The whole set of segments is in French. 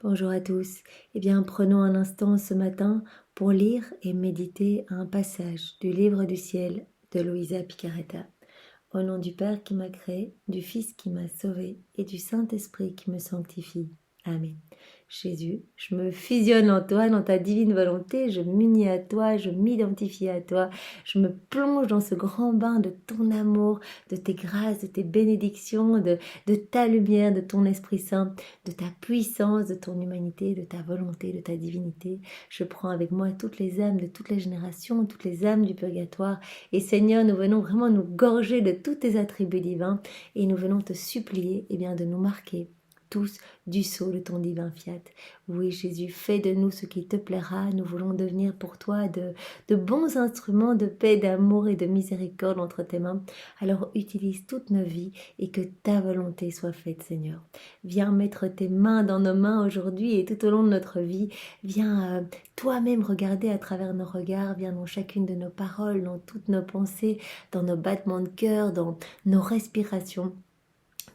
Bonjour à tous. Eh bien, prenons un instant ce matin pour lire et méditer un passage du livre du ciel de Luisa Picaretta. Au nom du Père qui m'a créé, du Fils qui m'a sauvé et du Saint-Esprit qui me sanctifie. Amen. Jésus, je me fusionne en toi, dans ta divine volonté, je m'unis à toi, je m'identifie à toi, je me plonge dans ce grand bain de ton amour, de tes grâces, de tes bénédictions, de ta lumière, de ton Esprit Saint, de ta puissance, de ton humanité, de ta volonté, de ta divinité. Je prends avec moi toutes les âmes de toutes les générations, toutes les âmes du purgatoire. Et Seigneur, nous venons vraiment nous gorger de tous tes attributs divins et nous venons te supplier de nous marquer tous du sceau de ton divin fiat. Oui Jésus, fais de nous ce qui te plaira. Nous voulons devenir pour toi de bons instruments de paix, d'amour et de miséricorde entre tes mains. Alors utilise toute nos vies et que ta volonté soit faite, Seigneur. Viens mettre tes mains dans nos mains aujourd'hui et tout au long de notre vie. Viens toi-même regarder à travers nos regards. Viens dans chacune de nos paroles, dans toutes nos pensées, dans nos battements de cœur, dans nos respirations,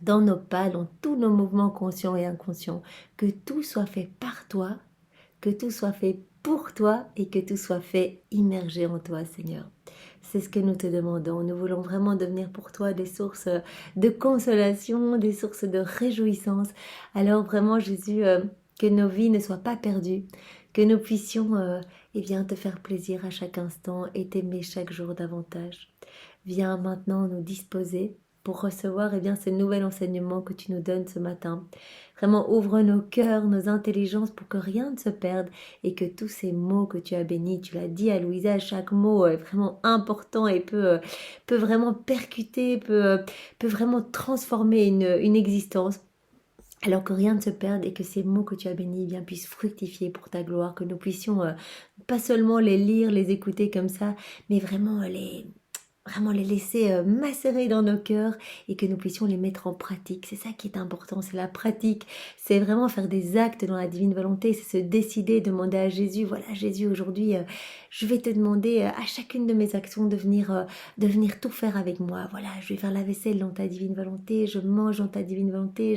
dans nos pas, dans tous nos mouvements conscients et inconscients. Que tout soit fait par toi, que tout soit fait pour toi et que tout soit fait immergé en toi, Seigneur. C'est ce que nous te demandons. Nous voulons vraiment devenir pour toi des sources de consolation, des sources de réjouissance. Alors vraiment, Jésus, que nos vies ne soient pas perdues, que nous puissions te faire plaisir à chaque instant et t'aimer chaque jour davantage. Viens maintenant nous disposer pour recevoir ce nouvel enseignement que tu nous donnes ce matin. Vraiment, ouvre nos cœurs, nos intelligences pour que rien ne se perde et que tous ces mots que tu as bénis, tu l'as dit à Louisa, chaque mot est vraiment important et peut vraiment percuter, peut vraiment transformer une existence. Alors que rien ne se perde et que ces mots que tu as bénis puissent fructifier pour ta gloire, que nous puissions pas seulement les lire, les écouter comme ça, mais vraiment les laisser macérer dans nos cœurs et que nous puissions les mettre en pratique. C'est ça qui est important, c'est la pratique. C'est vraiment faire des actes dans la divine volonté, c'est se décider, demander à Jésus, voilà Jésus, aujourd'hui, je vais te demander à chacune de mes actions de venir tout faire avec moi. Voilà, je vais faire la vaisselle dans ta divine volonté, je mange dans ta divine volonté,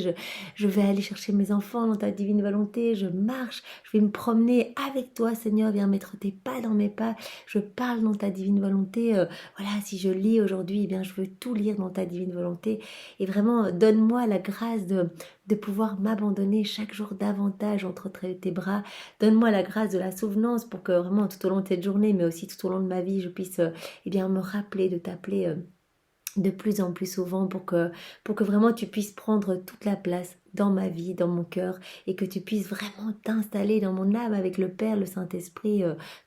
je vais aller chercher mes enfants dans ta divine volonté, je marche, je vais me promener avec toi, Seigneur, viens mettre tes pas dans mes pas, je parle dans ta divine volonté, voilà, si je lis aujourd'hui, je veux tout lire dans ta divine volonté. Et vraiment, donne-moi la grâce de pouvoir m'abandonner chaque jour davantage entre tes bras. Donne-moi la grâce de la souvenance pour que vraiment tout au long de cette journée, mais aussi tout au long de ma vie, je puisse me rappeler de t'appeler de plus en plus souvent pour que vraiment tu puisses prendre toute la place dans ma vie, dans mon cœur, et que tu puisses vraiment t'installer dans mon âme avec le Père, le Saint-Esprit,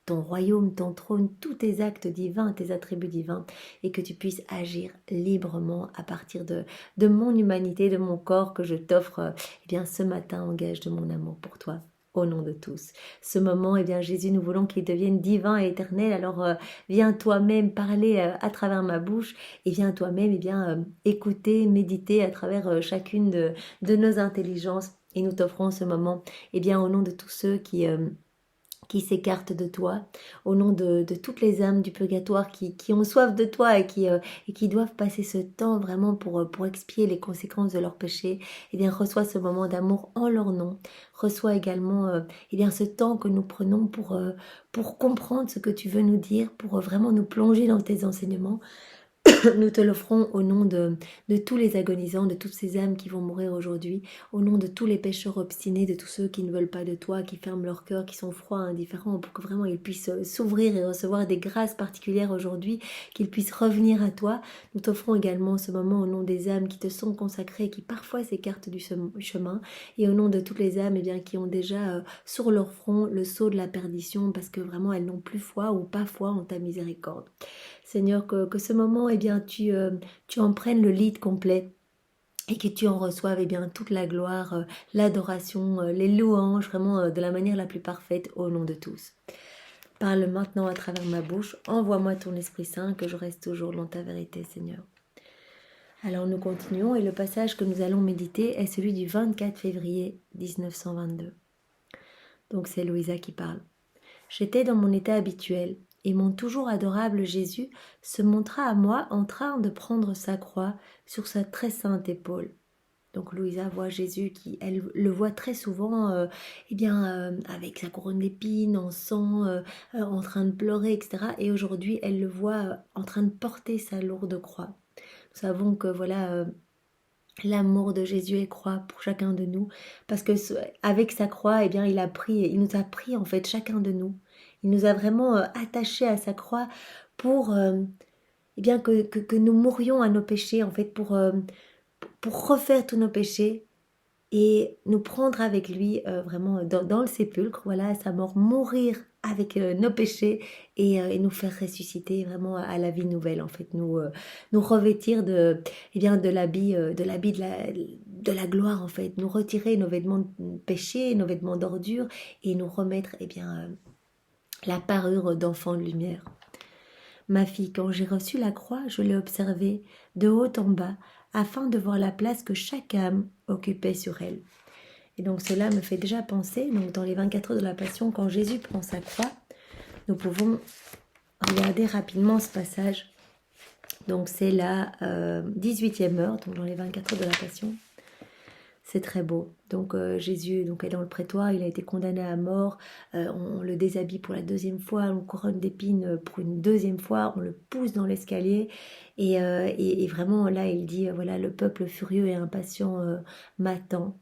ton royaume, ton trône, tous tes actes divins, tes attributs divins, et que tu puisses agir librement à partir de mon humanité, de mon corps que je t'offre ce matin en gage de mon amour pour toi. Au nom de tous. Ce moment, Jésus, nous voulons qu'il devienne divin et éternel. Alors, viens toi-même parler à travers ma bouche et viens toi-même écouter, méditer à travers chacune de nos intelligences. Et nous t'offrons ce moment au nom de tous ceux qui s'écartent de toi, au nom de toutes les âmes du purgatoire qui ont soif de toi et qui doivent passer ce temps vraiment pour expier les conséquences de leurs péchés. Reçois ce moment d'amour en leur nom. Reçois également ce temps que nous prenons pour comprendre ce que tu veux nous dire, pour vraiment nous plonger dans tes enseignements. Nous te l'offrons au nom de tous les agonisants, de toutes ces âmes qui vont mourir aujourd'hui, au nom de tous les pécheurs obstinés, de tous ceux qui ne veulent pas de toi, qui ferment leur cœur, qui sont froids, indifférents, pour que vraiment ils puissent s'ouvrir et recevoir des grâces particulières aujourd'hui, qu'ils puissent revenir à toi. Nous t'offrons également ce moment au nom des âmes qui te sont consacrées, qui parfois s'écartent du chemin, et au nom de toutes les âmes qui ont déjà sur leur front le sceau de la perdition, parce que vraiment elles n'ont plus foi ou pas foi en ta miséricorde. Seigneur, que ce moment, tu en prennes le lead complet et que tu en reçoives toute la gloire, l'adoration, les louanges, vraiment de la manière la plus parfaite au nom de tous. Parle maintenant à travers ma bouche, envoie-moi ton Esprit Saint, que je reste toujours dans ta vérité, Seigneur. Alors nous continuons et le passage que nous allons méditer est celui du 24 février 1922. Donc c'est Louisa qui parle. J'étais dans mon état habituel, et mon toujours adorable Jésus se montra à moi en train de prendre sa croix sur sa très sainte épaule. Donc Louisa voit Jésus qui, elle le voit très souvent, avec sa couronne d'épines, en sang, en train de pleurer, etc. Et aujourd'hui, elle le voit en train de porter sa lourde croix. Nous savons que voilà, l'amour de Jésus est croix pour chacun de nous, parce que avec sa croix, il nous a pris en fait chacun de nous. Il nous a vraiment attachés à sa croix pour que nous mourions à nos péchés, en fait, pour refaire tous nos péchés et nous prendre avec lui vraiment dans le sépulcre, voilà, à sa mort, mourir avec nos péchés et nous faire ressusciter vraiment à la vie nouvelle, en fait, nous revêtir de la gloire, en fait, nous retirer nos vêtements de péché, nos vêtements d'ordure et nous remettre la parure d'enfant de lumière. Ma fille, quand j'ai reçu la croix, je l'ai observée de haut en bas, afin de voir la place que chaque âme occupait sur elle. Et donc cela me fait déjà penser, donc dans les 24 heures de la Passion, quand Jésus prend sa croix, nous pouvons regarder rapidement ce passage. Donc c'est la 18e heure, donc dans les 24 heures de la Passion. C'est très beau. Donc Jésus est dans le prétoire, il a été condamné à mort, on le déshabille pour la deuxième fois, on le couronne d'épines pour une deuxième fois, on le pousse dans l'escalier et vraiment là il dit voilà, le peuple furieux et impatient m'attend.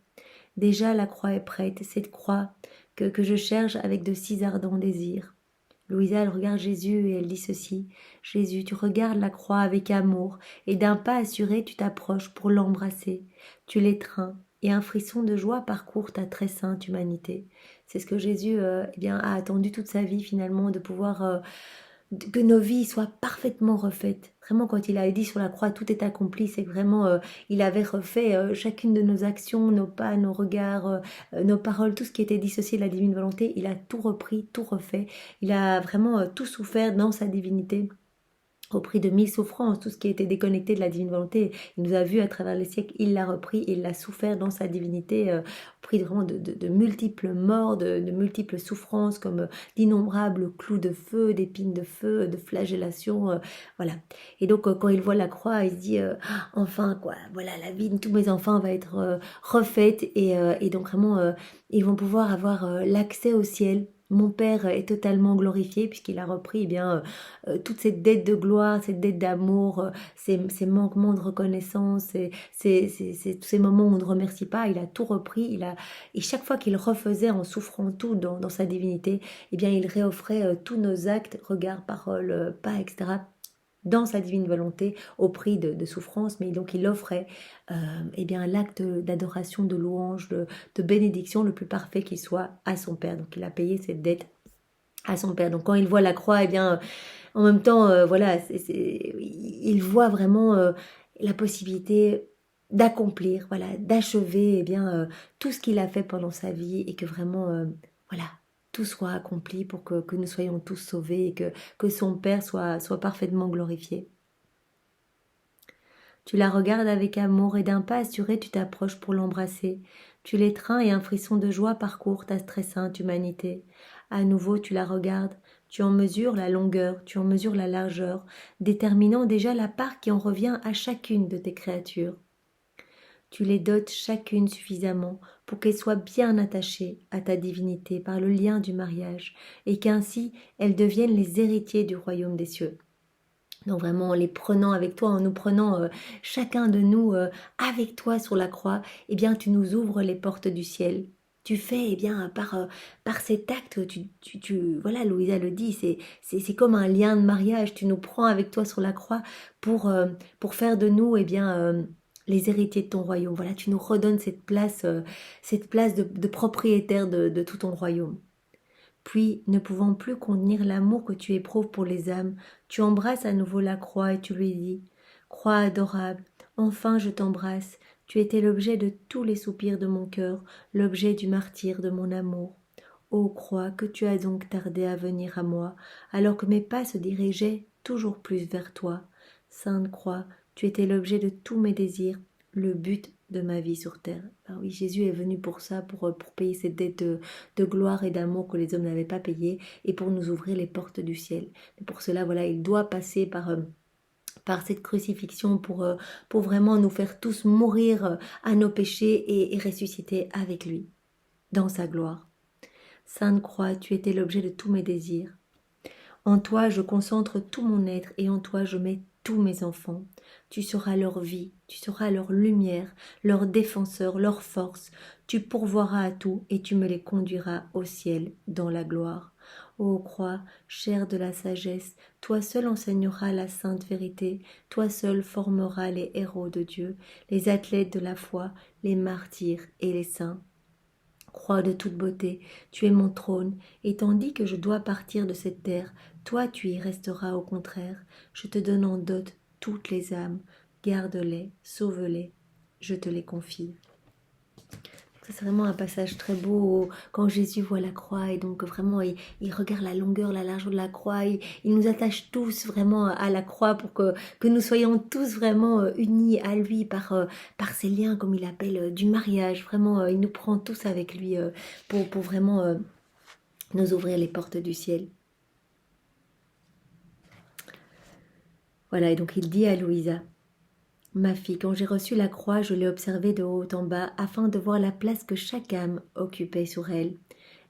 Déjà la croix est prête, cette croix que je cherche avec de si ardents désirs. Louisa, elle regarde Jésus et elle dit ceci: Jésus, tu regardes la croix avec amour et d'un pas assuré tu t'approches pour l'embrasser. Tu l'étreins et un frisson de joie parcourt ta très sainte humanité. C'est ce que Jésus a attendu toute sa vie finalement, de pouvoir que nos vies soient parfaitement refaites. Vraiment, quand il a dit sur la croix, tout est accompli, c'est que vraiment, il avait refait chacune de nos actions, nos pas, nos regards, nos paroles, tout ce qui était dissocié de la divine volonté. Il a tout repris, tout refait. Il a vraiment tout souffert dans sa divinité, au prix de 1000 souffrances, tout ce qui était déconnecté de la divine volonté. Il nous a vus à travers les siècles, il l'a repris, il l'a souffert dans sa divinité, au prix vraiment de multiples morts, de multiples souffrances, comme d'innombrables clous de feu, d'épines de feu, de flagellations, voilà. Et donc, quand il voit la croix, il se dit, enfin, quoi, voilà, la vie de tous mes enfants va être refaite, et donc vraiment, ils vont pouvoir avoir l'accès au ciel. Mon Père est totalement glorifié puisqu'il a repris toute cette dette de gloire, cette dette d'amour, ces manquements de reconnaissance, tous ces moments où on ne remercie pas. Il a tout repris, et chaque fois qu'il refaisait en souffrant tout dans sa divinité, il réoffrait tous nos actes, regards, paroles, pas, etc., dans sa divine volonté, au prix de souffrance, mais donc il offrait l'acte d'adoration, de louange, de bénédiction le plus parfait qui soit à son Père. Donc il a payé cette dette à son Père. Donc quand il voit la croix, en même temps, il voit vraiment la possibilité d'accomplir, voilà, d'achever tout ce qu'il a fait pendant sa vie, et que vraiment, voilà, tout soit accompli pour que nous soyons tous sauvés, et que son Père soit parfaitement glorifié. Tu la regardes avec amour et d'un pas assuré tu t'approches pour l'embrasser. Tu l'étreins et un frisson de joie parcourt ta très sainte humanité. À nouveau tu la regardes, tu en mesures la longueur, tu en mesures la largeur, déterminant déjà la part qui en revient à chacune de tes créatures. Tu les dotes chacune suffisamment pour qu'elles soient bien attachées à ta divinité par le lien du mariage, et qu'ainsi elles deviennent les héritiers du royaume des cieux. Donc vraiment, en les prenant avec toi, en nous prenant chacun de nous avec toi sur la croix, tu nous ouvres les portes du ciel. Tu fais, par cet acte, voilà, Louisa le dit, c'est comme un lien de mariage. Tu nous prends avec toi sur la croix pour faire de nous, les héritiers de ton royaume. Voilà, tu nous redonnes cette place de propriétaire de tout ton royaume. Puis, ne pouvant plus contenir l'amour que tu éprouves pour les âmes, tu embrasses à nouveau la croix et tu lui dis: Croix adorable, enfin je t'embrasse, tu étais l'objet de tous les soupirs de mon cœur, l'objet du martyre de mon amour. Ô croix, que tu as donc tardé à venir à moi, alors que mes pas se dirigeaient toujours plus vers toi. Sainte croix, tu étais l'objet de tous mes désirs, le but de ma vie sur terre. Ben oui, Jésus est venu pour ça, pour payer cette dette de gloire et d'amour que les hommes n'avaient pas payé, et pour nous ouvrir les portes du ciel. Et pour cela, voilà, il doit passer par cette crucifixion pour vraiment nous faire tous mourir à nos péchés et ressusciter avec lui dans sa gloire. Sainte Croix, tu étais l'objet de tous mes désirs. En toi, je concentre tout mon être et en toi, je mets tous mes enfants. Tu seras leur vie, tu seras leur lumière, leur défenseur, leur force. Tu pourvoiras à tout et tu me les conduiras au ciel dans la gloire. Ô croix, chère de la sagesse, toi seul enseigneras la sainte vérité, toi seul formeras les héros de Dieu, les athlètes de la foi, les martyrs et les saints. Croix de toute beauté, tu es mon trône, et tandis que je dois partir de cette terre, toi tu y resteras au contraire. Je te donne en dot toutes les âmes, garde-les, sauve-les, je te les confie. C'est vraiment un passage très beau quand Jésus voit la croix et donc vraiment il regarde la longueur, la largeur de la croix, il nous attache tous vraiment à la croix pour que nous soyons tous vraiment unis à lui par ces liens comme il appelle du mariage. Vraiment, il nous prend tous avec lui pour vraiment nous ouvrir les portes du ciel. Voilà, et donc il dit à Louisa: ma fille, quand j'ai reçu la croix, je l'ai observée de haut en bas, afin de voir la place que chaque âme occupait sur elle.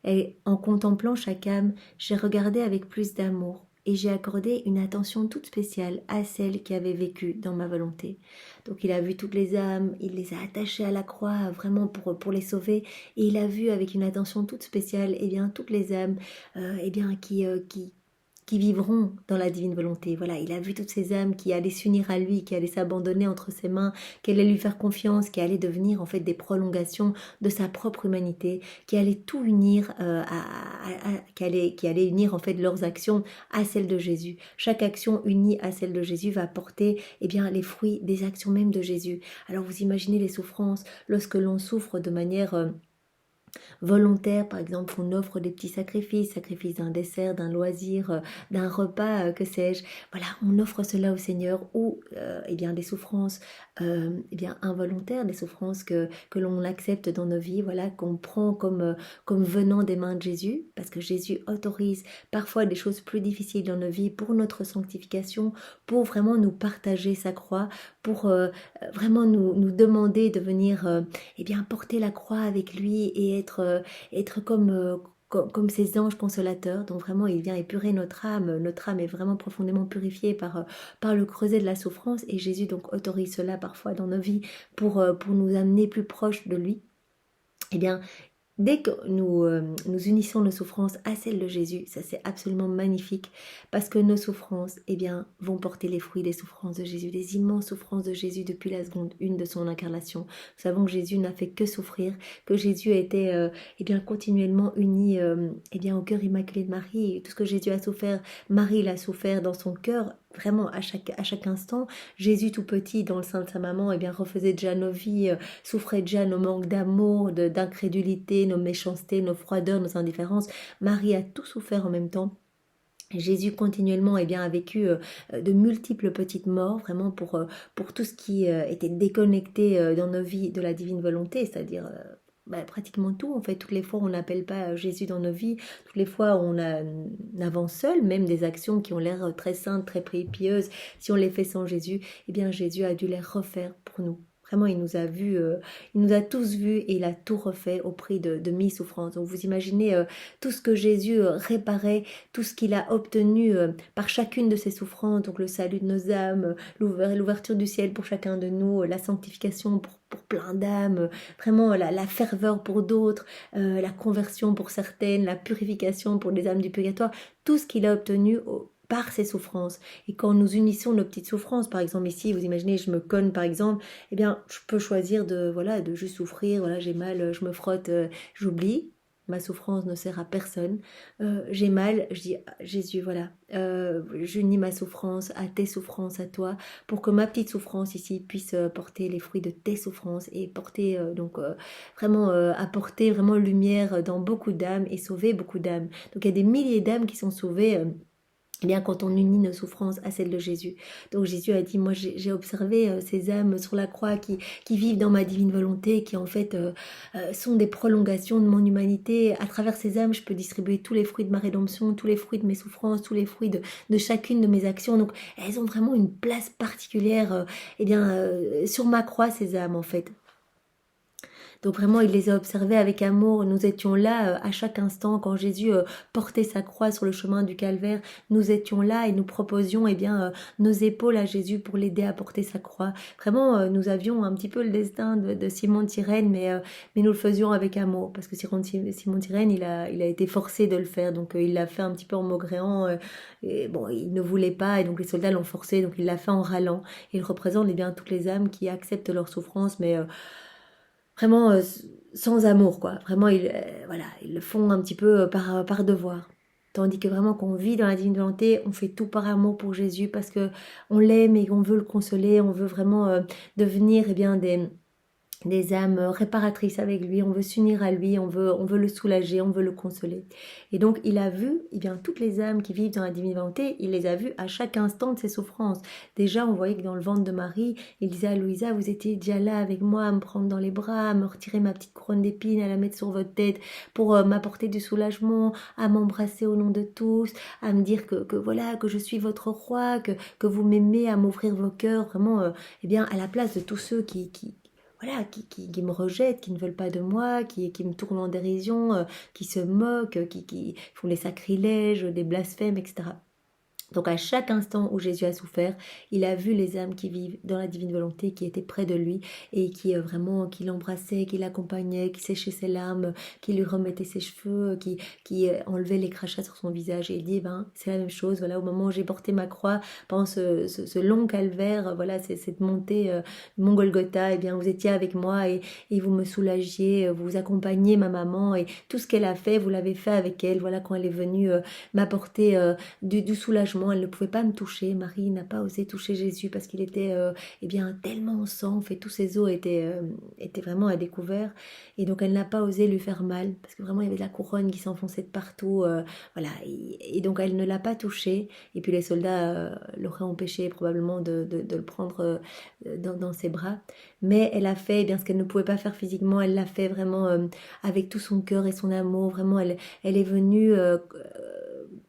Et en contemplant chaque âme, j'ai regardé avec plus d'amour, et j'ai accordé une attention toute spéciale à celle qui avait vécu dans ma volonté. Donc il a vu toutes les âmes, il les a attachées à la croix vraiment pour les sauver, et il a vu avec une attention toute spéciale toutes les âmes qui vivront dans la divine volonté. Voilà, il a vu toutes ces âmes qui allaient s'unir à lui, qui allaient s'abandonner entre ses mains, qui allaient lui faire confiance, qui allaient devenir en fait des prolongations de sa propre humanité, qui allaient tout unir, qui allaient unir en fait leurs actions à celles de Jésus. Chaque action unie à celle de Jésus va porter les fruits des actions même de Jésus. Alors vous imaginez les souffrances lorsque l'on souffre de manière volontaire, par exemple, on offre des petits sacrifices, sacrifice d'un dessert, d'un loisir, d'un repas, que sais-je. Voilà, on offre cela au Seigneur ou des souffrances involontaires, des souffrances que l'on accepte dans nos vies, voilà, qu'on prend comme venant des mains de Jésus, parce que Jésus autorise parfois des choses plus difficiles dans nos vies pour notre sanctification, pour vraiment nous partager sa croix, pour vraiment nous demander de venir porter la croix avec lui et être comme ces anges consolateurs dont vraiment il vient épurer notre âme. Notre âme est vraiment profondément purifiée par le creuset de la souffrance et Jésus donc autorise cela parfois dans nos vies pour nous amener plus proche de lui. Dès que nous unissons nos souffrances à celles de Jésus, ça c'est absolument magnifique parce que nos souffrances vont porter les fruits des souffrances de Jésus, des immenses souffrances de Jésus depuis la seconde une de son incarnation. Nous savons que Jésus n'a fait que souffrir, que Jésus était continuellement uni au cœur immaculé de Marie. Et tout ce que Jésus a souffert, Marie l'a souffert dans son cœur. Vraiment, à chaque instant, Jésus tout petit, dans le sein de sa maman, refaisait déjà nos vies, souffrait déjà nos manques d'amour, d'incrédulité, nos méchancetés, nos froideurs, nos indifférences. Marie a tout souffert en même temps. Jésus continuellement a vécu de multiples petites morts, vraiment pour tout ce qui était déconnecté dans nos vies de la divine volonté, c'est-à-dire pratiquement tout. En fait, toutes les fois où on n'appelle pas Jésus dans nos vies, toutes les fois où on avance seul, même des actions qui ont l'air très saintes, très pieuses, si on les fait sans Jésus, Jésus a dû les refaire pour nous. Vraiment, il nous a vus, il nous a tous vus et il a tout refait au prix de 1000 souffrances. Donc vous imaginez tout ce que Jésus réparait, tout ce qu'il a obtenu par chacune de ses souffrances, donc le salut de nos âmes, l'ouverture du ciel pour chacun de nous, la sanctification pour plein d'âmes, vraiment la ferveur pour d'autres, la conversion pour certaines, la purification pour les âmes du purgatoire, tout ce qu'il a obtenu par ses souffrances. Et quand nous unissons nos petites souffrances, par exemple ici, vous imaginez, je me cogne par exemple, je peux choisir de juste souffrir, voilà, j'ai mal, je me frotte, j'oublie, ma souffrance ne sert à personne, j'ai mal, je dis Jésus, voilà, j'unis ma souffrance à tes souffrances, à toi, pour que ma petite souffrance ici puisse porter les fruits de tes souffrances et porter apporter vraiment lumière dans beaucoup d'âmes et sauver beaucoup d'âmes. Donc il y a des milliers d'âmes qui sont sauvées eh bien, quand on unit nos souffrances à celles de Jésus. Donc Jésus a dit, moi j'ai observé ces âmes sur la croix qui vivent dans ma divine volonté, qui en fait sont des prolongations de mon humanité. À travers ces âmes, je peux distribuer tous les fruits de ma rédemption, tous les fruits de mes souffrances, tous les fruits de chacune de mes actions. Donc elles ont vraiment une place particulière sur ma croix, ces âmes en fait. Donc vraiment, il les a observés avec amour. Nous étions là à chaque instant quand Jésus portait sa croix sur le chemin du calvaire. Nous étions là et nous proposions nos épaules à Jésus pour l'aider à porter sa croix. Vraiment, nous avions un petit peu le destin de Simon de Cyrène, mais nous le faisions avec amour parce que Simon de Cyrène, il a été forcé de le faire. Donc il l'a fait un petit peu en maugréant. Et bon, il ne voulait pas et donc les soldats l'ont forcé. Donc il l'a fait en râlant. Il représente toutes les âmes qui acceptent leur souffrance, mais vraiment sans amour, quoi. Vraiment, ils le font un petit peu par devoir. Tandis que vraiment, quand on vit dans la divine volonté, on fait tout par amour pour Jésus parce que on l'aime et on veut le consoler, on veut vraiment devenir des âmes réparatrices avec lui, on veut s'unir à lui, on veut le soulager, on veut le consoler. Et donc il a vu toutes les âmes qui vivent dans la divine volonté, il les a vues à chaque instant de ses souffrances. Déjà on voyait que dans le ventre de Marie, il disait à Louisa, vous étiez déjà là avec moi à me prendre dans les bras, à me retirer ma petite couronne d'épines, à la mettre sur votre tête pour m'apporter du soulagement, à m'embrasser au nom de tous, à me dire que voilà, que je suis votre roi, que vous m'aimez, à m'ouvrir vos cœurs, vraiment à la place de tous ceux qui me rejettent, qui ne veulent pas de moi, qui me tournent en dérision, qui se moquent, qui font des sacrilèges, des blasphèmes, etc. Donc à chaque instant où Jésus a souffert, il a vu les âmes qui vivent dans la divine volonté, qui étaient près de lui et qui l'embrassaient, qui l'accompagnaient, qui séchaient ses larmes, qui lui remettaient ses cheveux, qui enlevaient les crachats sur son visage. Et il dit, c'est la même chose, voilà, au moment où j'ai porté ma croix, pendant ce long calvaire, voilà, c'est cette montée Mont Golgotha, vous étiez avec moi et vous me soulagiez, vous accompagniez ma maman et tout ce qu'elle a fait, vous l'avez fait avec elle, voilà, quand elle est venue m'apporter du soulagement. Elle ne pouvait pas me toucher. Marie n'a pas osé toucher Jésus parce qu'il était tellement en sang, tous ses os étaient vraiment à découvert. Et donc elle n'a pas osé lui faire mal parce que vraiment il y avait de la couronne qui s'enfonçait de partout. Voilà. Et donc elle ne l'a pas touché. Et puis les soldats l'auraient empêché probablement de le prendre dans ses bras. Mais elle a fait ce qu'elle ne pouvait pas faire physiquement. Elle l'a fait vraiment avec tout son cœur et son amour. Vraiment, elle est venue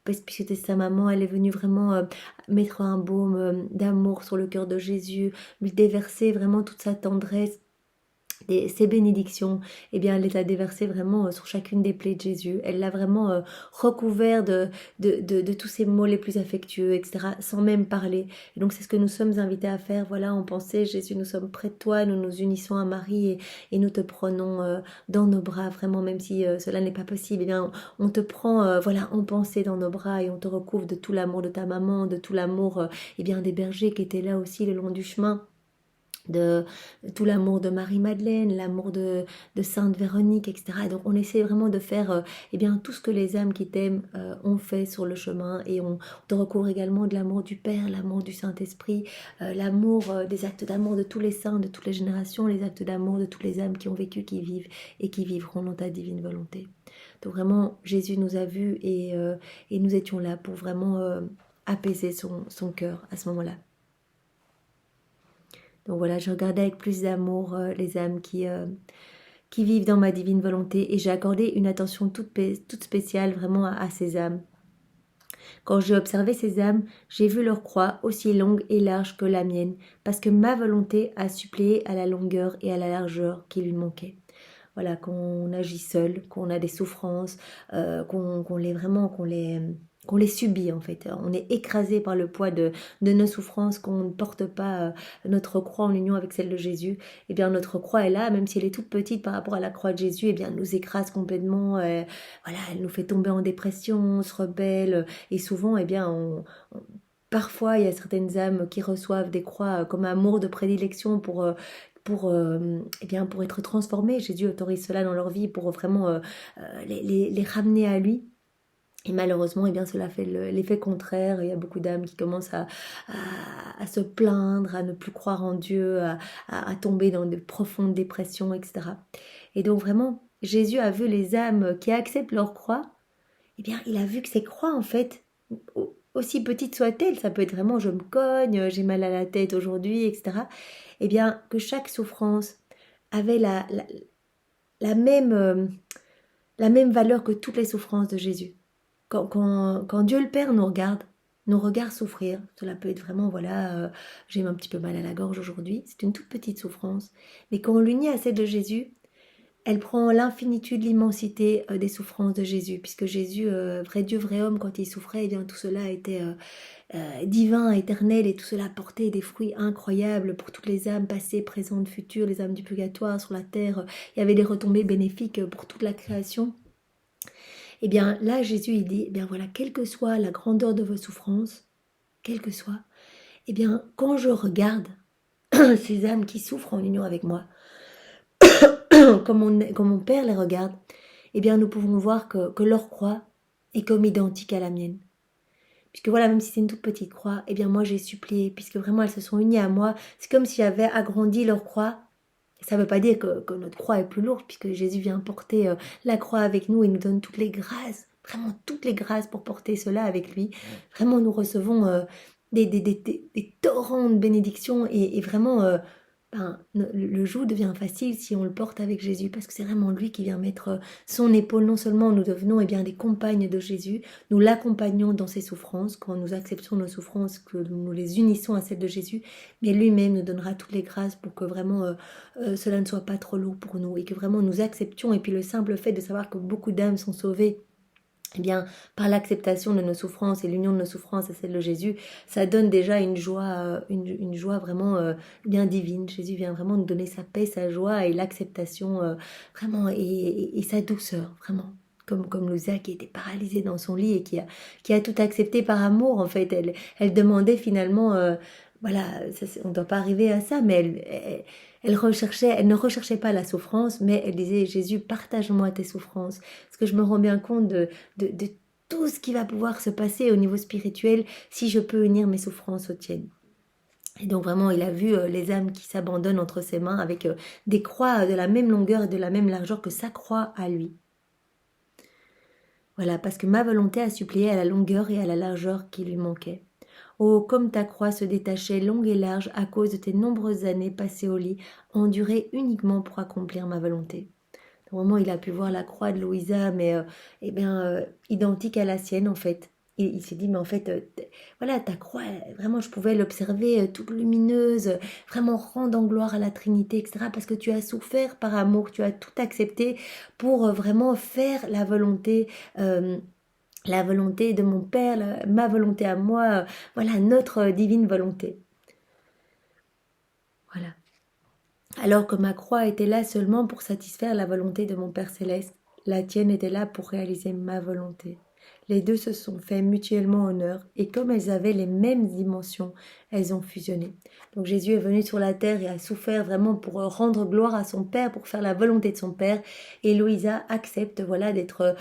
puisque c'était sa maman, elle est venue vraiment mettre un baume d'amour sur le cœur de Jésus, lui déverser vraiment toute sa tendresse. Et ces bénédictions, elle les a déversées vraiment sur chacune des plaies de Jésus. Elle l'a vraiment recouvert de tous ces mots les plus affectueux, etc., sans même parler. Et donc c'est ce que nous sommes invités à faire. Voilà, en pensée, Jésus, nous sommes près de toi, nous nous unissons à Marie et nous te prenons dans nos bras, vraiment, même si cela n'est pas possible. On te prend, en pensée dans nos bras et on te recouvre de tout l'amour de ta maman, de tout l'amour des bergers qui étaient là aussi le long du chemin, de tout l'amour de Marie-Madeleine, l'amour de Sainte Véronique, etc. Donc on essaie vraiment de faire tout ce que les âmes qui t'aiment ont fait sur le chemin, et on te recouvre également de l'amour du Père, l'amour du Saint-Esprit, l'amour des actes d'amour de tous les saints, de toutes les générations, les actes d'amour de toutes les âmes qui ont vécu, qui vivent et qui vivront dans ta divine volonté. Donc vraiment, Jésus nous a vus et nous étions là pour vraiment apaiser son cœur à ce moment-là. Donc voilà, je regardais avec plus d'amour les âmes qui vivent dans ma divine volonté, et j'ai accordé une attention toute spéciale vraiment à ces âmes. Quand j'ai observé ces âmes, j'ai vu leur croix aussi longue et large que la mienne, parce que ma volonté a suppléé à la longueur et à la largeur qui lui manquaient. Voilà, qu'on agit seul, qu'on a des souffrances, qu'on les subit en fait. On est écrasé par le poids de nos souffrances, qu'on ne porte pas notre croix en union avec celle de Jésus. Notre croix est là, même si elle est toute petite par rapport à la croix de Jésus, elle nous écrase complètement. Elle nous fait tomber en dépression, on se rebelle, et souvent, parfois, il y a certaines âmes qui reçoivent des croix comme amour de prédilection pour être transformées. Jésus autorise cela dans leur vie pour vraiment les ramener à lui. Et malheureusement, cela fait l'effet contraire. Il y a beaucoup d'âmes qui commencent à se plaindre, à ne plus croire en Dieu, à tomber dans de profondes dépressions, etc. Et donc vraiment, Jésus a vu les âmes qui acceptent leur croix. Il a vu que ces croix, en fait, aussi petite soit-elle, ça peut être vraiment je me cogne, j'ai mal à la tête aujourd'hui, etc. Eh bien, que chaque souffrance avait la même valeur que toutes les souffrances de Jésus. Quand Dieu le Père nous regarde souffrir, cela peut être vraiment, voilà, j'ai un petit peu mal à la gorge aujourd'hui, c'est une toute petite souffrance, mais quand on l'unit à celle de Jésus, elle prend l'infinitude, l'immensité des souffrances de Jésus, puisque Jésus, vrai Dieu, vrai homme, quand il souffrait, eh bien tout cela était divin, éternel, et tout cela portait des fruits incroyables pour toutes les âmes passées, présentes, futures, les âmes du purgatoire sur la terre. Il y avait des retombées bénéfiques pour toute la création. Eh bien là, Jésus, il dit, eh bien voilà, quelle que soit la grandeur de vos souffrances, quelle que soit, eh bien quand je regarde ces âmes qui souffrent en union avec moi, comme mon Père les regarde, eh bien nous pouvons voir que leur croix est comme identique à la mienne. Puisque voilà, même si c'est une toute petite croix, eh bien moi j'ai supplié, puisque vraiment elles se sont unies à moi. C'est comme si j'avais agrandi leur croix. Et ça ne veut pas dire que notre croix est plus lourde, puisque Jésus vient porter la croix avec nous et nous donne toutes les grâces, vraiment toutes les grâces pour porter cela avec lui. Vraiment, nous recevons des torrents de bénédictions et vraiment, le joug devient facile si on le porte avec Jésus, parce que c'est vraiment lui qui vient mettre son épaule. Non seulement nous devenons des compagnes de Jésus, nous l'accompagnons dans ses souffrances, quand nous acceptons nos souffrances, que nous les unissons à celles de Jésus, mais lui-même nous donnera toutes les grâces pour que vraiment cela ne soit pas trop lourd pour nous et que vraiment nous acceptions. Et puis le simple fait de savoir que beaucoup d'âmes sont sauvées, eh bien, par l'acceptation de nos souffrances et l'union de nos souffrances à celle de Jésus, ça donne déjà une joie vraiment bien divine. Jésus vient vraiment nous donner sa paix, sa joie et l'acceptation vraiment et sa douceur, vraiment. Comme Louisa qui était paralysée dans son lit et qui a tout accepté par amour, en fait. Elle demandait finalement, voilà, on ne doit pas arriver à ça, mais elle ne recherchait pas la souffrance, mais elle disait, Jésus, partage-moi tes souffrances. Parce que je me rends bien compte de tout ce qui va pouvoir se passer au niveau spirituel si je peux unir mes souffrances aux tiennes. Et donc vraiment, il a vu les âmes qui s'abandonnent entre ses mains avec des croix de la même longueur et de la même largeur que sa croix à lui. Voilà, parce que ma volonté a supplié à la longueur et à la largeur qui lui manquaient. Oh, comme ta croix se détachait longue et large à cause de tes nombreuses années passées au lit, endurées uniquement pour accomplir ma volonté. Au moment où il a pu voir la croix de Louisa, mais identique à la sienne en fait. Il s'est dit, mais en fait, voilà, ta croix, vraiment, je pouvais l'observer toute lumineuse, vraiment rendant gloire à la Trinité, etc. Parce que tu as souffert par amour, tu as tout accepté pour vraiment faire la volonté de mon Père, ma volonté à moi, voilà, notre divine volonté. Voilà. Alors que ma croix était là seulement pour satisfaire la volonté de mon Père céleste, la tienne était là pour réaliser ma volonté. Les deux se sont fait mutuellement honneur, et comme elles avaient les mêmes dimensions, elles ont fusionné. Donc Jésus est venu sur la terre et a souffert vraiment pour rendre gloire à son Père, pour faire la volonté de son Père. Et Louisa accepte, voilà, d'être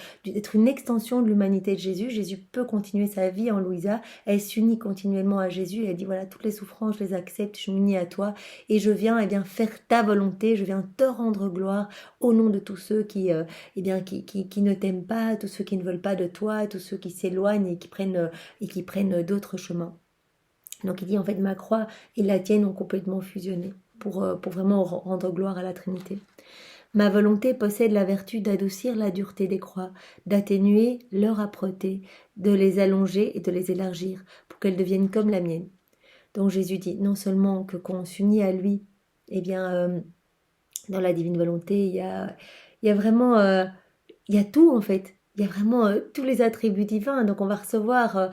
une extension de l'humanité de Jésus. Jésus peut continuer sa vie en Louisa. Elle s'unit continuellement à Jésus. Elle dit, voilà, toutes les souffrances, je les accepte, je m'unis à toi. Et je viens faire ta volonté, je viens te rendre gloire au nom de tous ceux qui ne t'aiment pas, tous ceux qui ne veulent pas de toi, tous ceux qui s'éloignent et qui prennent d'autres chemins. Donc il dit en fait ma croix et la tienne ont complètement fusionné pour vraiment rendre gloire à la Trinité. Ma volonté possède la vertu d'adoucir la dureté des croix, d'atténuer leur âpreté, de les allonger et de les élargir pour qu'elles deviennent comme la mienne. Donc Jésus dit non seulement que quand on s'unit à lui, dans la divine volonté, il y a vraiment, il y a tout en fait. Il y a vraiment tous les attributs divins. Donc on va recevoir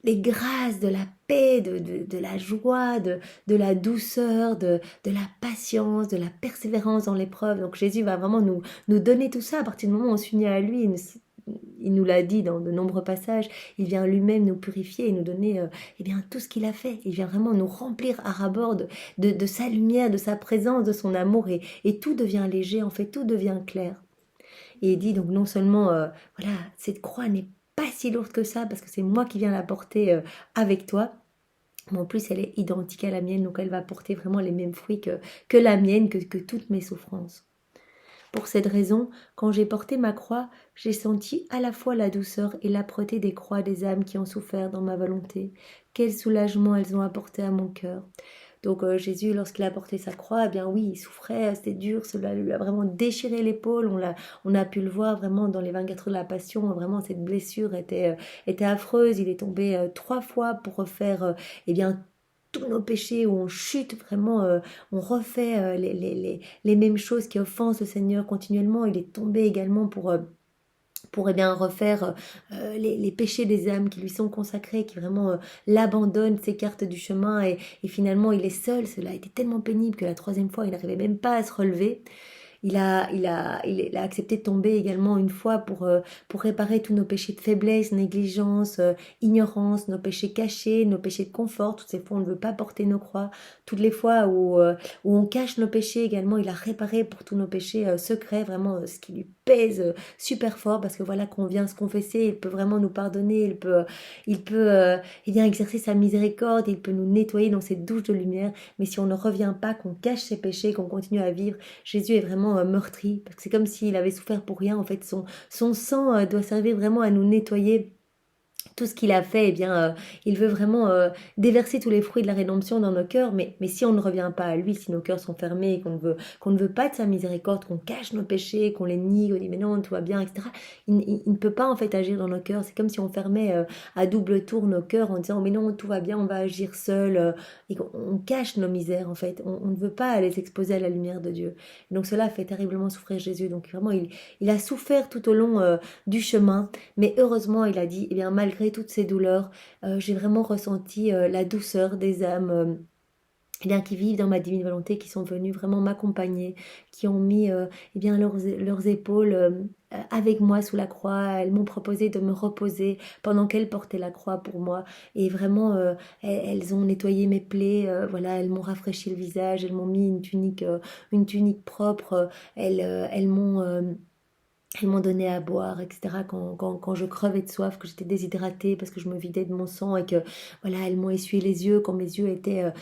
les grâces de la paix, de la joie, de la douceur, de la patience, de la persévérance dans l'épreuve. Donc Jésus va vraiment nous donner tout ça à partir du moment où on s'unit à lui. Il nous l'a dit dans de nombreux passages, il vient lui-même nous purifier et nous donner tout ce qu'il a fait. Il vient vraiment nous remplir à ras-bord de sa lumière, de sa présence, de son amour et tout devient léger, en fait, tout devient clair. Et il dit donc non seulement, voilà, cette croix n'est pas si lourde que ça parce que c'est moi qui viens la porter avec toi, mais en plus elle est identique à la mienne, donc elle va porter vraiment les mêmes fruits que la mienne, que toutes mes souffrances. Pour cette raison, quand j'ai porté ma croix, j'ai senti à la fois la douceur et l'âpreté des croix des âmes qui ont souffert dans ma volonté. Quel soulagement elles ont apporté à mon cœur. Donc Jésus, lorsqu'il a porté sa croix, eh bien oui, il souffrait, c'était dur, cela lui a vraiment déchiré l'épaule. On a pu le voir vraiment dans les 24 heures de la Passion. Vraiment, cette blessure était affreuse. Il est tombé 3 fois pour refaire, eh bien, tous nos péchés, où on chute vraiment, on refait les mêmes choses qui offensent le Seigneur continuellement. Il est tombé également pour eh bien, refaire les péchés des âmes qui lui sont consacrés, qui vraiment l'abandonnent, s'écartent du chemin et finalement il est seul. Cela a été tellement pénible que la 3e fois il n'arrivait même pas à se relever. Il a accepté de tomber également une fois pour réparer tous nos péchés de faiblesse, négligence, ignorance, nos péchés cachés, nos péchés de confort. Toutes ces fois, on ne veut pas porter nos croix. Toutes les fois où on cache nos péchés également, il a réparé pour tous nos péchés secrets, vraiment ce qui lui pèse super fort, parce que voilà qu'on vient se confesser, il peut vraiment nous pardonner, il peut eh bien, exercer sa miséricorde, il peut nous nettoyer dans cette douche de lumière. Mais si on ne revient pas, qu'on cache ses péchés, qu'on continue à vivre, Jésus est vraiment meurtri, parce que c'est comme s'il avait souffert pour rien. En fait, son sang doit servir vraiment à nous nettoyer. Tout ce qu'il a fait, eh bien, il veut vraiment déverser tous les fruits de la rédemption dans nos cœurs, mais si on ne revient pas à lui, si nos cœurs sont fermés, qu'on ne veut pas de sa miséricorde, qu'on cache nos péchés, qu'on les nie, qu'on dit mais non, tout va bien, etc., il ne peut pas en fait agir dans nos cœurs. C'est comme si on fermait à double tour nos cœurs en disant mais non, tout va bien, on va agir seul, et qu'on cache nos misères en fait. On ne veut pas les exposer à la lumière de Dieu. Et donc cela fait terriblement souffrir Jésus. Donc vraiment, il a souffert tout au long du chemin. Mais heureusement, il a dit, eh bien, malgré toutes ces douleurs, j'ai vraiment ressenti la douceur des âmes eh bien, qui vivent dans ma divine volonté, qui sont venus vraiment m'accompagner, qui ont mis eh bien, leurs épaules avec moi sous la croix. Elles m'ont proposé de me reposer pendant qu'elles portaient la croix pour moi. Et vraiment, elles ont nettoyé mes plaies, voilà, elles m'ont rafraîchi le visage, elles m'ont mis une tunique propre, elles m'ont donné à boire, etc. Quand je crevais de soif, que j'étais déshydratée parce que je me vidais de mon sang et que, voilà, elles m'ont essuyé les yeux quand mes yeux étaient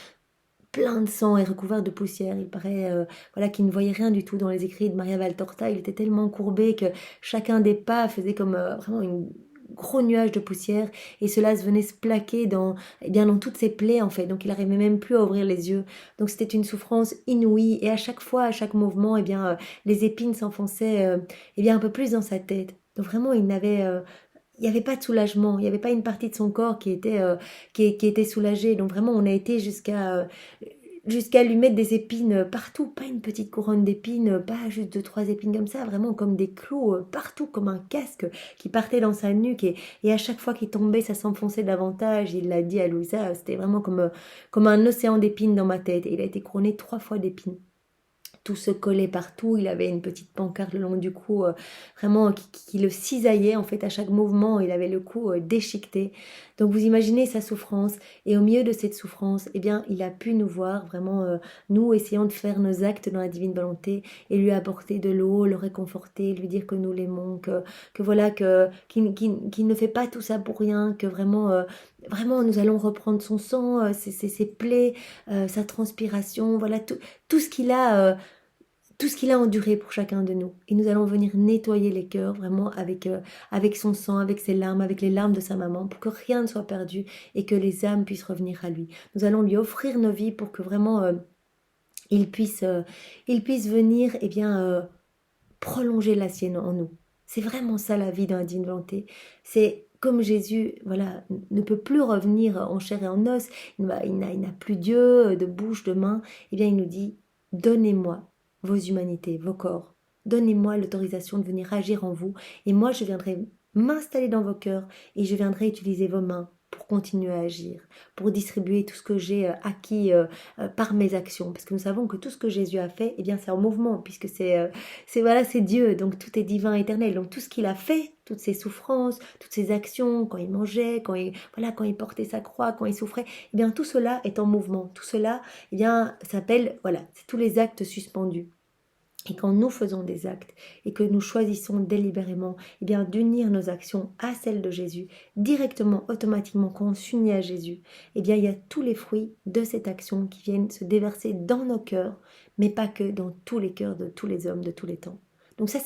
pleins de sang et recouverts de poussière. Il paraît, voilà, qu'il ne voyait rien du tout dans les écrits de Maria Valtorta. Il était tellement courbé que chacun des pas faisait comme vraiment une gros nuage de poussière et cela venait se plaquer eh bien, dans toutes ses plaies en fait, donc il n'arrivait même plus à ouvrir les yeux. Donc c'était une souffrance inouïe et à chaque fois, à chaque mouvement, eh bien, les épines s'enfonçaient eh bien, un peu plus dans sa tête. Donc vraiment il n'y avait pas de soulagement, il n'y avait pas une partie de son corps qui était soulagée. Donc vraiment, on a été jusqu'à lui mettre des épines partout, pas une petite couronne d'épines, pas juste 2, 3 épines comme ça, vraiment comme des clous partout, comme un casque qui partait dans sa nuque et à chaque fois qu'il tombait, ça s'enfonçait davantage. Il l'a dit à Louisa, c'était vraiment comme un océan d'épines dans ma tête. Et il a été couronné 3 fois d'épines. Tout se collait partout, il avait une petite pancarte le long du cou, vraiment qui le cisaillait en fait à chaque mouvement, il avait le cou déchiqueté. Donc vous imaginez sa souffrance, et au milieu de cette souffrance, eh bien il a pu nous voir vraiment, nous essayant de faire nos actes dans la divine volonté, et lui apporter de l'eau, le réconforter, lui dire que nous l'aimons, que voilà, qu'il ne fait pas tout ça pour rien, que vraiment, vraiment nous allons reprendre son sang, ses plaies, sa transpiration, voilà tout ce qu'il a tout ce qu'il a enduré pour chacun de nous. Et nous allons venir nettoyer les cœurs vraiment avec son sang, avec ses larmes, avec les larmes de sa maman, pour que rien ne soit perdu et que les âmes puissent revenir à lui. Nous allons lui offrir nos vies pour que vraiment il puisse, euh, il puisse venir eh bien, prolonger la sienne en nous. C'est vraiment ça la vie d'un digne volonté. C'est comme Jésus, voilà, ne peut plus revenir en chair et en os, il n'a plus d'yeux, de bouche, de main, eh bien il nous dit, donnez-moi vos humanités, vos corps, donnez-moi l'autorisation de venir agir en vous, et moi je viendrai m'installer dans vos cœurs, et je viendrai utiliser vos mains pour continuer à agir, pour distribuer tout ce que j'ai acquis par mes actions, parce que nous savons que tout ce que Jésus a fait, eh bien c'est en mouvement, puisque c'est Dieu, donc tout est divin, éternel. Donc tout ce qu'il a fait, toutes ses souffrances, toutes ses actions, quand il mangeait, quand il portait sa croix, quand il souffrait, eh bien tout cela est en mouvement. Tout cela, eh bien, s'appelle, voilà, c'est tous les actes suspendus. Et quand nous faisons des actes et que nous choisissons délibérément eh bien, d'unir nos actions à celles de Jésus, directement, automatiquement, quand on s'unit à Jésus, eh bien, il y a tous les fruits de cette action qui viennent se déverser dans nos cœurs, mais pas que dans tous les cœurs de tous les hommes de tous les temps. Donc ça,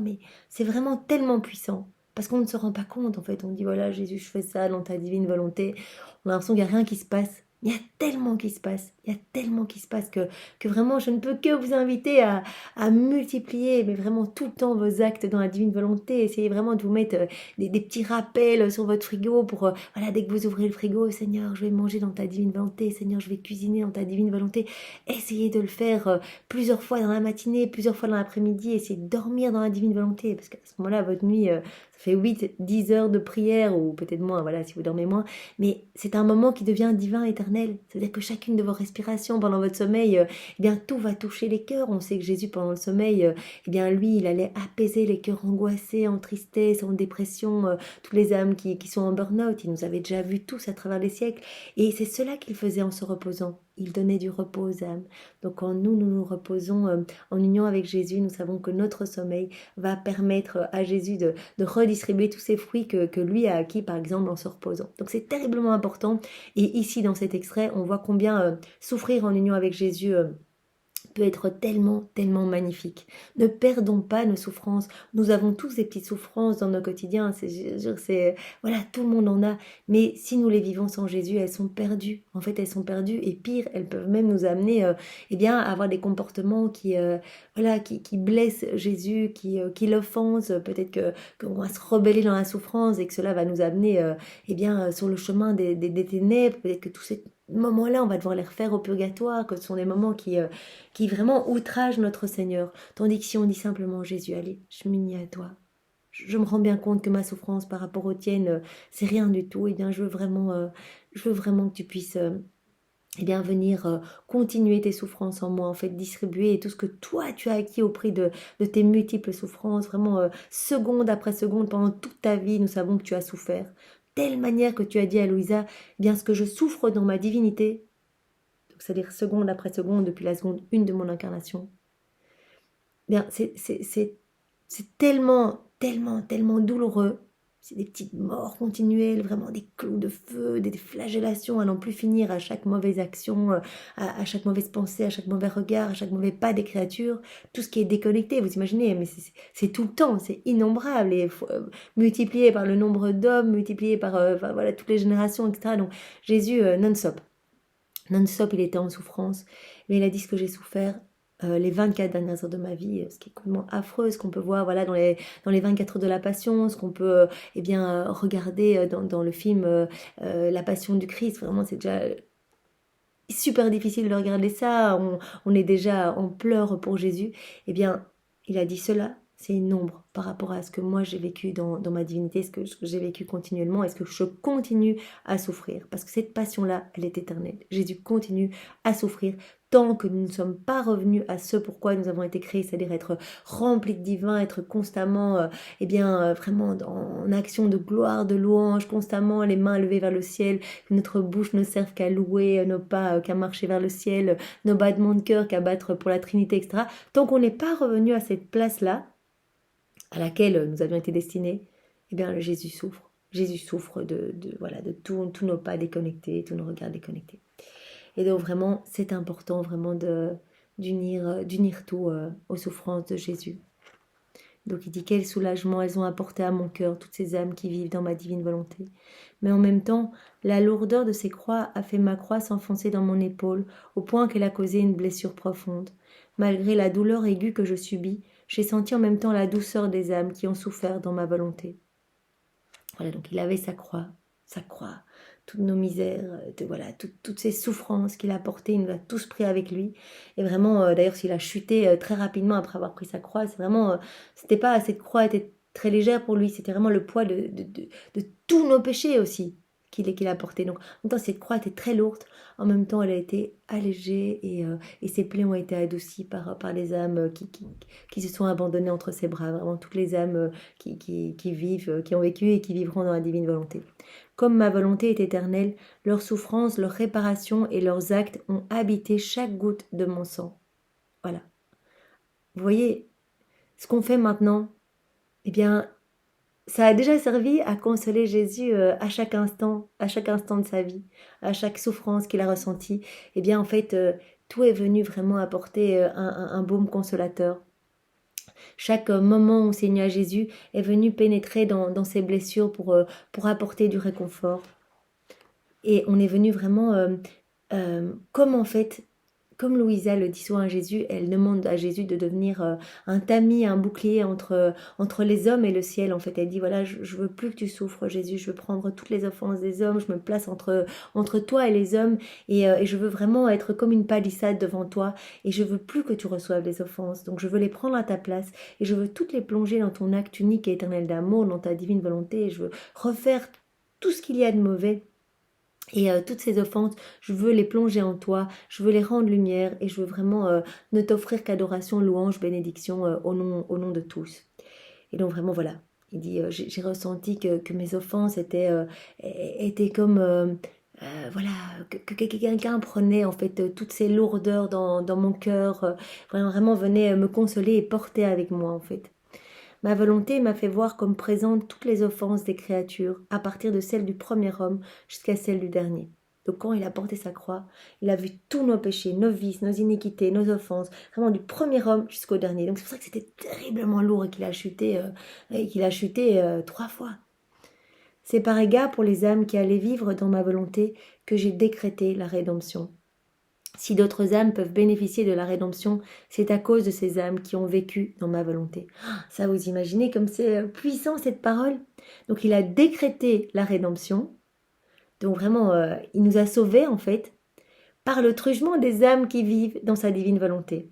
mais c'est vraiment tellement puissant. Parce qu'on ne se rend pas compte, en fait. On dit, voilà, Jésus, je fais ça dans ta divine volonté. On a l'impression qu'il n'y a rien qui se passe. Il y a tellement qui se passe. Il y a tellement qui se passe que vraiment, je ne peux que vous inviter à multiplier, mais vraiment tout le temps vos actes dans la divine volonté. Essayez vraiment de vous mettre des petits rappels sur votre frigo pour, voilà, dès que vous ouvrez le frigo, Seigneur, je vais manger dans ta divine volonté. Seigneur, je vais cuisiner dans ta divine volonté. Essayez de le faire plusieurs fois dans la matinée, plusieurs fois dans l'après-midi. Essayez de dormir dans la divine volonté. Parce qu'à ce moment-là, votre nuit, ça fait 8-10 heures de prière, ou peut-être moins, voilà, si vous dormez moins. Mais c'est un moment qui devient divin, éternel. C'est-à-dire que chacune de vos respirations pendant votre sommeil, eh bien, tout va toucher les cœurs. On sait que Jésus, pendant le sommeil, eh bien, lui, il allait apaiser les cœurs angoissés, en tristesse, en dépression, toutes les âmes qui sont en burn-out. Il nous avait déjà vus tous à travers les siècles. Et c'est cela qu'il faisait en se reposant. Il donnait du repos aux âmes. Donc quand nous nous reposons en union avec Jésus, nous savons que notre sommeil va permettre à Jésus de redistribuer tous ces fruits que lui a acquis, par exemple, en se reposant. Donc c'est terriblement important. Et ici, dans cet extrait, on voit combien souffrir en union avec Jésus peut être tellement, tellement magnifique. Ne perdons pas nos souffrances. Nous avons tous des petites souffrances dans nos quotidiens. Voilà, tout le monde en a. Mais si nous les vivons sans Jésus, elles sont perdues. En fait, elles sont perdues. Et pire, elles peuvent même nous amener, eh bien, à avoir des comportements voilà, qui blessent Jésus, qui l'offensent. Peut-être qu'on va se rebeller dans la souffrance et que cela va nous amener, eh bien, sur le chemin des ténèbres. Peut-être que tous ces moments-là, on va devoir les refaire au purgatoire, que ce sont des moments qui vraiment outragent notre Seigneur. Tandis que si on dit simplement, Jésus, allez, je m'unis à toi. Je me rends bien compte que ma souffrance par rapport aux tiennes, c'est rien du tout. Eh bien, je veux vraiment que tu puisses eh bien, venir continuer tes souffrances en moi, en fait, distribuer tout ce que toi, tu as acquis au prix de tes multiples souffrances, vraiment, seconde après seconde, pendant toute ta vie, nous savons que tu as souffert. Telle manière que tu as dit à Louisa, eh bien, ce que je souffre dans ma divinité, donc c'est-à-dire seconde après seconde, depuis la seconde 1 de mon incarnation, eh bien, c'est tellement, tellement, tellement douloureux. C'est des petites morts continuelles, vraiment des clous de feu, des flagellations à n'en plus finir à chaque mauvaise action, à chaque mauvaise pensée, à chaque mauvais regard, à chaque mauvais pas des créatures, tout ce qui est déconnecté, vous imaginez, mais c'est tout le temps, c'est innombrable, et multiplié par le nombre d'hommes, multiplié par enfin, voilà, toutes les générations, etc. Donc Jésus, non-stop. Non-stop, il était en souffrance, mais il a dit ce que j'ai souffert les 24 dernières heures de ma vie, ce qui est complètement affreux, ce qu'on peut voir voilà, dans les 24 heures de la Passion, ce qu'on peut eh bien, regarder dans le film La Passion du Christ. Vraiment, c'est déjà super difficile de regarder ça. On est déjà en pleurs pour Jésus. Eh bien, il a dit cela. C'est une ombre par rapport à ce que moi j'ai vécu dans ma divinité, ce que j'ai vécu continuellement, et ce que je continue à souffrir. Parce que cette passion-là, elle est éternelle. Jésus continue à souffrir tant que nous ne sommes pas revenus à ce pourquoi nous avons été créés, c'est-à-dire être remplis de divin, être constamment, eh bien, vraiment en action de gloire, de louange, constamment les mains levées vers le ciel, que notre bouche ne serve qu'à louer, nos pas qu'à marcher vers le ciel, nos battements de cœur qu'à battre pour la Trinité, etc. Tant qu'on n'est pas revenu à cette place-là, à laquelle nous avions été destinés, eh bien Jésus souffre. Jésus souffre voilà, de tous nos pas déconnectés, tous nos regards déconnectés. Et donc vraiment, c'est important vraiment d'unir tout aux souffrances de Jésus. Donc il dit quel soulagement elles ont apporté à mon cœur, toutes ces âmes qui vivent dans ma divine volonté. Mais en même temps, la lourdeur de ces croix a fait ma croix s'enfoncer dans mon épaule, au point qu'elle a causé une blessure profonde. Malgré la douleur aiguë que je subis, j'ai senti en même temps la douceur des âmes qui ont souffert dans ma volonté. Voilà, donc il avait sa croix, toutes nos misères, voilà, toutes ces souffrances qu'il a portées, il nous a tous pris avec lui. Et vraiment, d'ailleurs, s'il a chuté très rapidement après avoir pris sa croix, c'est vraiment, c'était pas, cette croix était très légère pour lui, c'était vraiment le poids de tous nos péchés aussi qu'il a porté. Donc, en même temps, cette croix était très lourde, en même temps, elle a été allégée et ses plaies ont été adoucies par les âmes qui se sont abandonnées entre ses bras, vraiment toutes les âmes qui vivent, qui ont vécu et qui vivront dans la divine volonté. Comme ma volonté est éternelle, leurs souffrances, leurs réparations et leurs actes ont habité chaque goutte de mon sang. Voilà. Vous voyez, ce qu'on fait maintenant, eh bien, ça a déjà servi à consoler Jésus à chaque instant de sa vie, à chaque souffrance qu'il a ressentie. Eh bien, en fait, tout est venu vraiment apporter un baume consolateur. Chaque moment où Seigneur Jésus est venu pénétrer dans ses blessures pour apporter du réconfort. Et on est venu vraiment, comme en fait, comme Louisa le dit souvent à Jésus, elle demande à Jésus de devenir un tamis, un bouclier entre les hommes et le ciel. En fait, elle dit, voilà, je veux plus que tu souffres, Jésus, je veux prendre toutes les offenses des hommes, je me place entre toi et les hommes, et je veux vraiment être comme une palissade devant toi, et je veux plus que tu reçoives les offenses, donc je veux les prendre à ta place, et je veux toutes les plonger dans ton acte unique et éternel d'amour, dans ta divine volonté, et je veux refaire tout ce qu'il y a de mauvais. Et toutes ces offenses, je veux les plonger en toi, je veux les rendre lumière et je veux vraiment ne t'offrir qu'adoration, louange, bénédiction au nom de tous. Et donc vraiment voilà, il dit, j'ai ressenti que mes offenses étaient comme, voilà, que quelqu'un prenait en fait toutes ces lourdeurs dans mon cœur, vraiment venait me consoler et porter avec moi en fait. Ma volonté m'a fait voir comme présentes toutes les offenses des créatures, à partir de celle du premier homme jusqu'à celle du dernier. Donc quand il a porté sa croix, il a vu tous nos péchés, nos vices, nos iniquités, nos offenses, vraiment du premier homme jusqu'au dernier. Donc c'est pour ça que c'était terriblement lourd et qu'il a chuté, 3 fois. C'est par égard pour les âmes qui allaient vivre dans ma volonté que j'ai décrété la rédemption. Si d'autres âmes peuvent bénéficier de la rédemption, c'est à cause de ces âmes qui ont vécu dans ma volonté. Ça, vous imaginez comme c'est puissant cette parole. Donc il a décrété la rédemption. Donc vraiment, il nous a sauvés en fait par le truchement des âmes qui vivent dans sa divine volonté.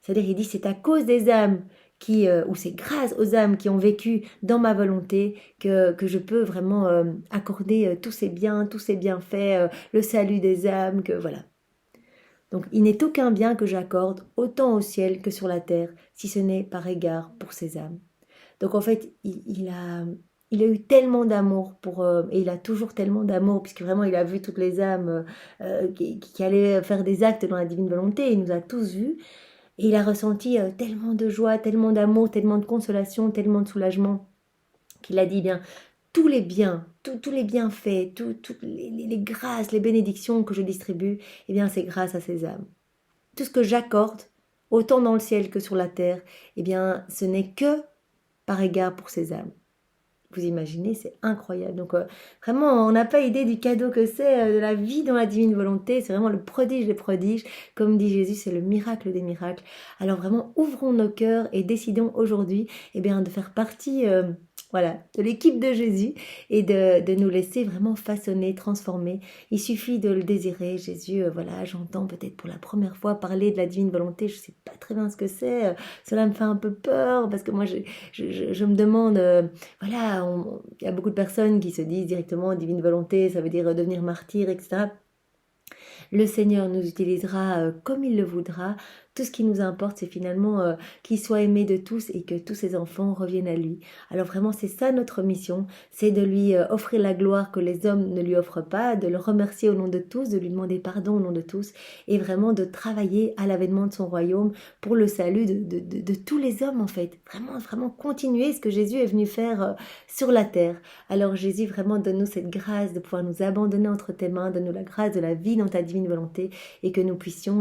C'est-à-dire, il dit, c'est à cause des âmes ou c'est grâce aux âmes qui ont vécu dans ma volonté que je peux vraiment accorder tous ces biens, tous ces bienfaits, le salut des âmes, que voilà. Donc il n'est aucun bien que j'accorde, autant au ciel que sur la terre, si ce n'est par égard pour ces âmes. Donc en fait, il a eu tellement d'amour et il a toujours tellement d'amour, puisque vraiment il a vu toutes les âmes qui allaient faire des actes dans la divine volonté, il nous a tous vus, et il a ressenti tellement de joie, tellement d'amour, tellement de consolation, tellement de soulagement, qu'il a dit, bien, tous les biens, tous les bienfaits, toutes les grâces, les bénédictions que je distribue, eh bien c'est grâce à ces âmes. Tout ce que j'accorde, autant dans le ciel que sur la terre, eh bien ce n'est que par égard pour ces âmes. Vous imaginez, c'est incroyable. Donc vraiment, on n'a pas idée du cadeau que c'est de la vie dans la divine volonté. C'est vraiment le prodige des prodiges. Comme dit Jésus, c'est le miracle des miracles. Alors vraiment, ouvrons nos cœurs et décidons aujourd'hui de faire partie de l'équipe de Jésus et de nous laisser vraiment façonner, transformer. Il suffit de le désirer. Jésus, j'entends peut-être pour la première fois parler de la divine volonté. Je ne sais pas très bien ce que c'est. Cela me fait un peu peur parce que moi, je me demande, il y a beaucoup de personnes qui se disent directement divine volonté, ça veut dire devenir martyr, etc. Le Seigneur nous utilisera comme il le voudra. Tout ce qui nous importe, c'est finalement qu'il soit aimé de tous et que tous ses enfants reviennent à lui. Alors vraiment, c'est ça notre mission, c'est de lui offrir la gloire que les hommes ne lui offrent pas, de le remercier au nom de tous, de lui demander pardon au nom de tous, et vraiment de travailler à l'avènement de son royaume pour le salut de tous les hommes en fait. Vraiment, vraiment continuer ce que Jésus est venu faire sur la terre. Alors Jésus, vraiment donne-nous cette grâce de pouvoir nous abandonner entre tes mains, donne-nous la grâce de la vie dans ta divine volonté et que nous puissions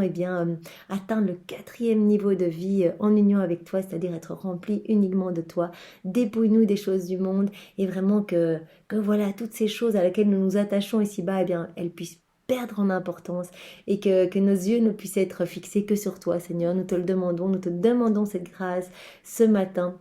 atteindre le 4e niveau de vie en union avec toi, c'est-à-dire être rempli uniquement de toi. Dépouille-nous des choses du monde et vraiment que voilà, toutes ces choses à laquelle nous nous attachons ici-bas, elles puissent perdre en importance et que nos yeux ne puissent être fixés que sur toi, Seigneur. Nous te le demandons, nous te demandons cette grâce ce matin.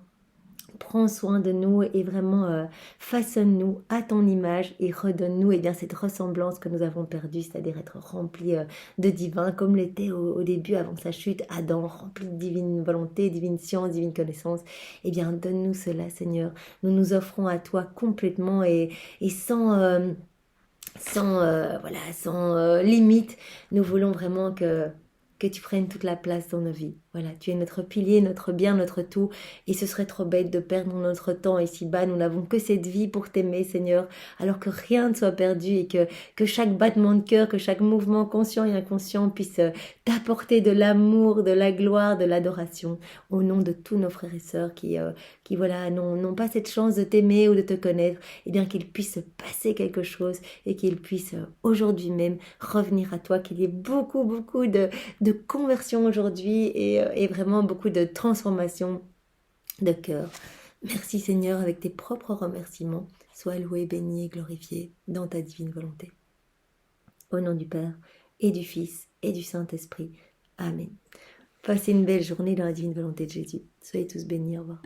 Prends soin de nous et vraiment façonne-nous à ton image et redonne-nous cette ressemblance que nous avons perdue, c'est-à-dire être remplis de divin, comme l'était au début avant sa chute, Adam, rempli de divine volonté, divine science, divine connaissance. Donne-nous cela, Seigneur. Nous nous offrons à toi complètement et sans limite. Nous voulons vraiment que tu prennes toute la place dans nos vies. Voilà, tu es notre pilier, notre bien, notre tout. Et ce serait trop bête de perdre notre temps ici-bas. Nous n'avons que cette vie pour t'aimer, Seigneur. Alors que rien ne soit perdu et que chaque battement de cœur, que chaque mouvement conscient et inconscient puisse t'apporter de l'amour, de la gloire, de l'adoration. Au nom de tous nos frères et sœurs qui n'ont pas cette chance de t'aimer ou de te connaître. Et bien qu'il puisse se passer quelque chose et qu'ils puissent aujourd'hui même revenir à toi. Qu'il y ait beaucoup de conversion aujourd'hui et vraiment beaucoup de transformation de cœur. Merci Seigneur, avec tes propres remerciements, sois loué, béni et glorifié dans ta divine volonté. Au nom du Père, et du Fils, et du Saint-Esprit. Amen. Passez une belle journée dans la divine volonté de Jésus. Soyez tous bénis, au revoir.